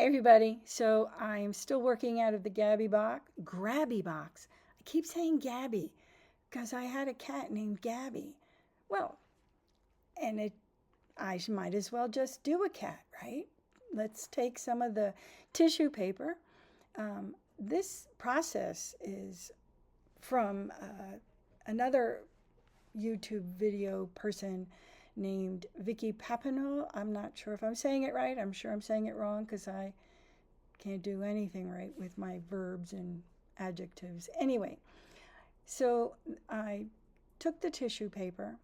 Everybody, so I'm still working out of the Grabie box. I keep saying Gabby because I had a cat named Gabby. Well, and I might as well just do a cat, right? Let's take some of the tissue paper. This process is from another YouTube video person named Vicky P. I'm not sure if I'm saying it right. I'm sure I'm saying it wrong because I can't do anything right with my verbs and adjectives. Anyway, so I took the tissue paper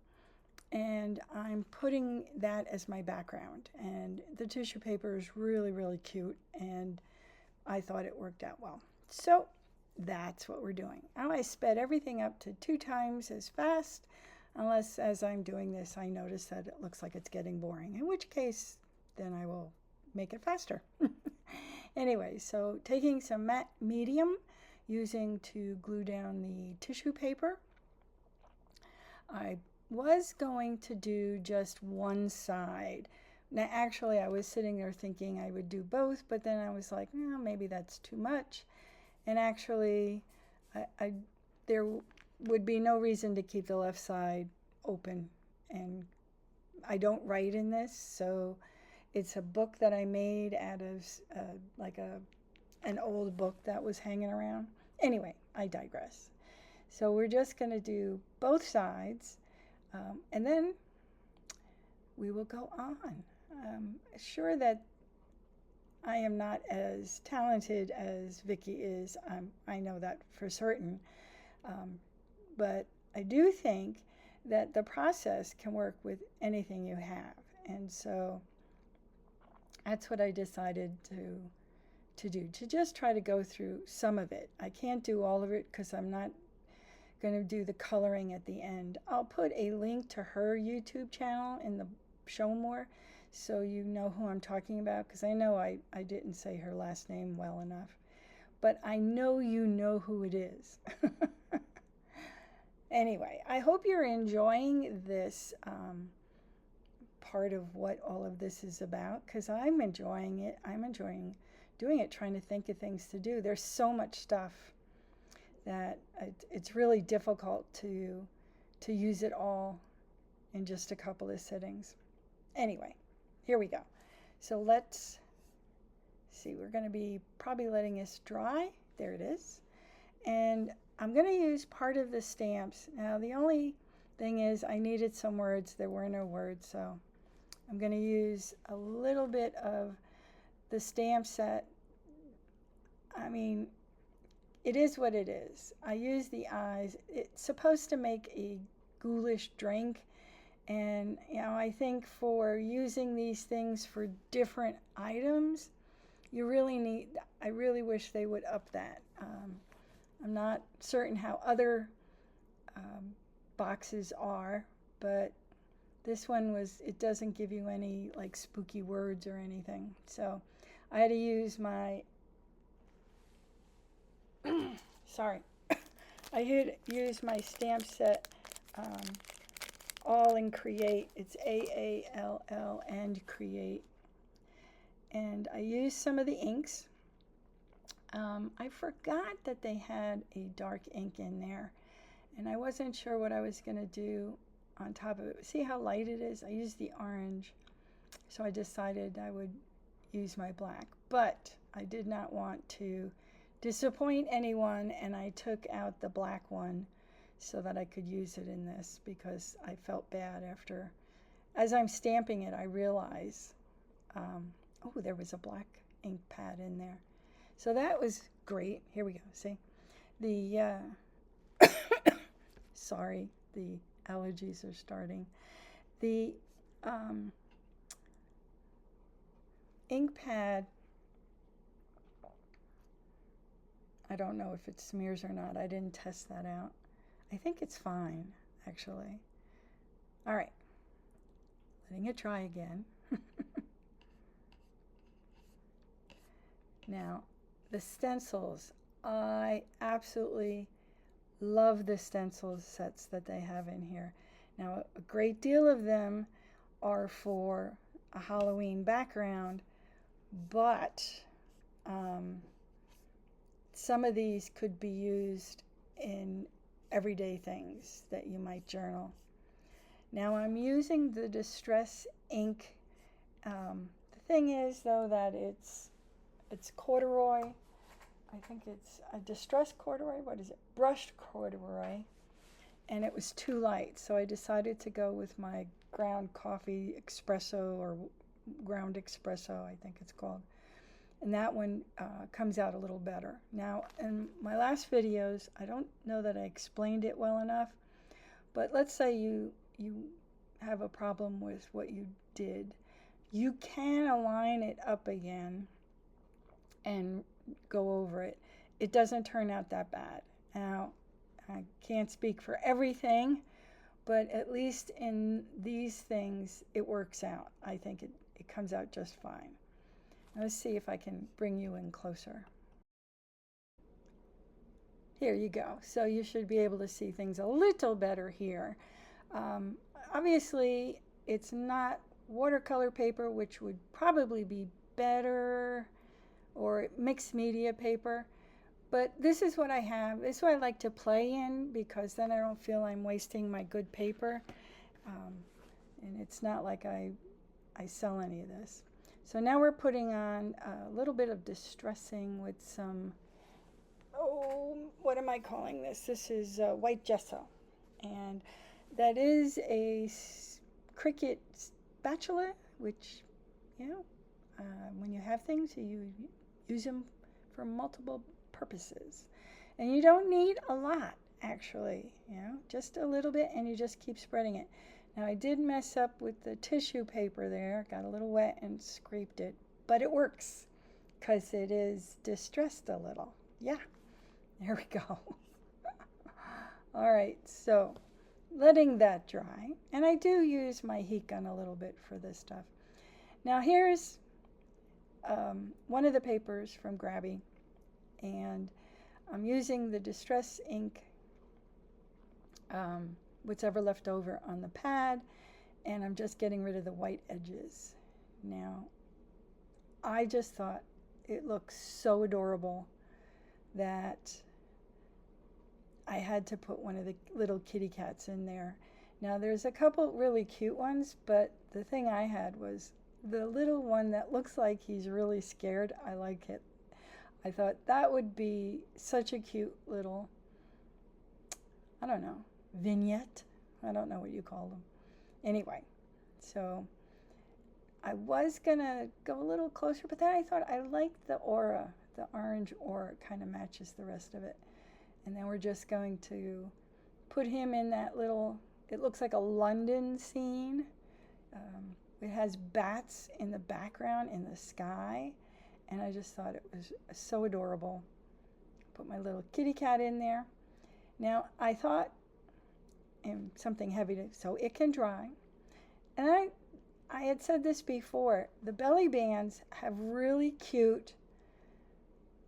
and I'm putting that as my background. And the tissue paper is really, really cute, and I thought it worked out well. So that's what we're doing. Now I sped everything up to 2 times as fast, unless as I'm doing this I notice that it looks like it's getting boring, in which case then I will make it faster. Anyway, so taking some matte medium, using to glue down the tissue paper. I was going to do just one side. Now, actually, I was sitting there thinking I would do both, but then I was like, no, maybe that's too much. And actually, there would be no reason to keep the left side open. And I don't write in this, so it's a book that I made out of like an old book that was hanging around. Anyway, I digress. So we're just going to do both sides, and then we will go on. Sure that I am not as talented as Vicky is. I know that for certain. But I do think that the process can work with anything you have. And so that's what I decided to do, to just try to go through some of it. I can't do all of it because I'm not going to do the coloring at the end. I'll put a link to her YouTube channel in the show more so you know who I'm talking about, because I know I didn't say her last name well enough. But I know you know who it is. Anyway, I hope you're enjoying this part of what all of this is about, because I'm enjoying it. I'm enjoying doing it, trying to think of things to do. There's so much stuff that it's really difficult to use it all in just a couple of sittings. Anyway, here we go. So let's see. We're going to be probably letting this dry. There it is. And I'm going to use part of the stamps. Now, the only thing is I needed some words. There were no words, so I'm going to use a little bit of the stamp set. I mean, it is what it is. I use the eyes. It's supposed to make a ghoulish drink. And, you know, I think for using these things for different items, you really need, I really wish they would up that. I'm not certain how other boxes are, but this one it doesn't give you any like spooky words or anything. So I had to use my, sorry, I had used my stamp set all in Create. It's AALL and Create. And I used some of the inks. I forgot that they had a dark ink in there, and I wasn't sure what I was going to do on top of it. See how light it is? I used the orange, so I decided I would use my black, but I did not want to disappoint anyone, and I took out the black one so that I could use it in this, because I felt bad after. As I'm stamping it, I realize, oh, there was a black ink pad in there. So that was great. Here we go. See, the sorry, the allergies are starting. The ink pad, I don't know if it smears or not. I didn't test that out. I think it's fine, actually. All right, letting it dry again. Now, the stencils, I absolutely love the stencil sets that they have in here. Now, a great deal of them are for a Halloween background, but some of these could be used in everyday things that you might journal. Now I'm using the Distress ink. The thing is, though, that it's corduroy. I think it's a distressed corduroy. What is it? Brushed corduroy. And it was too light, so I decided to go with my ground coffee espresso, or ground espresso, I think it's called. And that one comes out a little better. Now, in my last videos, I don't know that I explained it well enough, but let's say you have a problem with what you did. You can align it up again and go over it. It doesn't turn out that bad. Now, I can't speak for everything, but at least in these things, it works out. I think it comes out just fine. Now, let's see if I can bring you in closer. Here you go. So you should be able to see things a little better here. Obviously, it's not watercolor paper, which would probably be better, or mixed media paper. But this is what I have. This is what I like to play in, because then I don't feel I'm wasting my good paper. And it's not like I sell any of this. So now we're putting on a little bit of distressing with some, what am I calling this? This is white gesso. And that is a Cricut spatula, which, you know, when you have things, you use them for multiple purposes. And you don't need a lot, actually, you know, just a little bit, and you just keep spreading it. Now, I did mess up with the tissue paper there, got a little wet and scraped it, but it works because it is distressed a little. Yeah, there we go. All right, so letting that dry, and I do use my heat gun a little bit for this stuff. Now, here's one of the papers from Grabie, and I'm using the Distress ink, whatever left over on the pad, and I'm just getting rid of the white edges. Now, I just thought it looks so adorable that I had to put one of the little kitty cats in there. Now, there's a couple really cute ones, but the thing I had was the little one that looks like he's really scared. I like it. I thought that would be such a cute little, I don't know, vignette. I don't know what you call them. Anyway, so I was gonna go a little closer, but then I thought I liked the aura, the orange aura. It kind of matches the rest of it. And then we're just going to put him in that little, it looks like a London scene. It has bats in the background in the sky. And I just thought it was so adorable. Put my little kitty cat in there. Now, I thought, and something heavy so it can dry. And I had said this before, the belly bands have really cute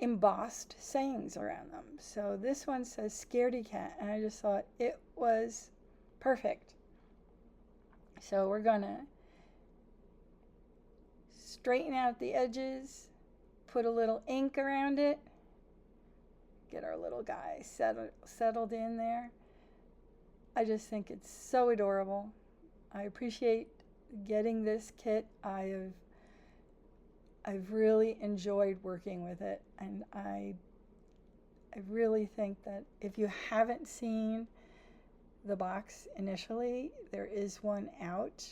embossed sayings around them. So this one says scaredy cat, and I just thought it was perfect. So we're gonna straighten out the edges, put a little ink around it, get our little guy settled in there. I just think it's so adorable. I appreciate getting this kit. I've really enjoyed working with it, and I really think that if you haven't seen the box initially, there is one out.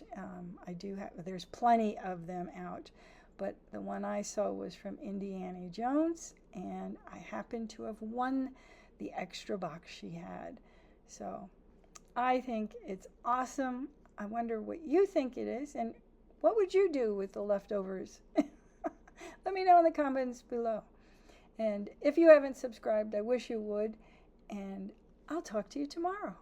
There's plenty of them out, but the one I saw was from Indiana Jones, and I happened to have won the extra box she had. So I think it's awesome. I wonder what you think it is, and what would you do with the leftovers? Let me know in the comments below. And if you haven't subscribed, I wish you would, and I'll talk to you tomorrow.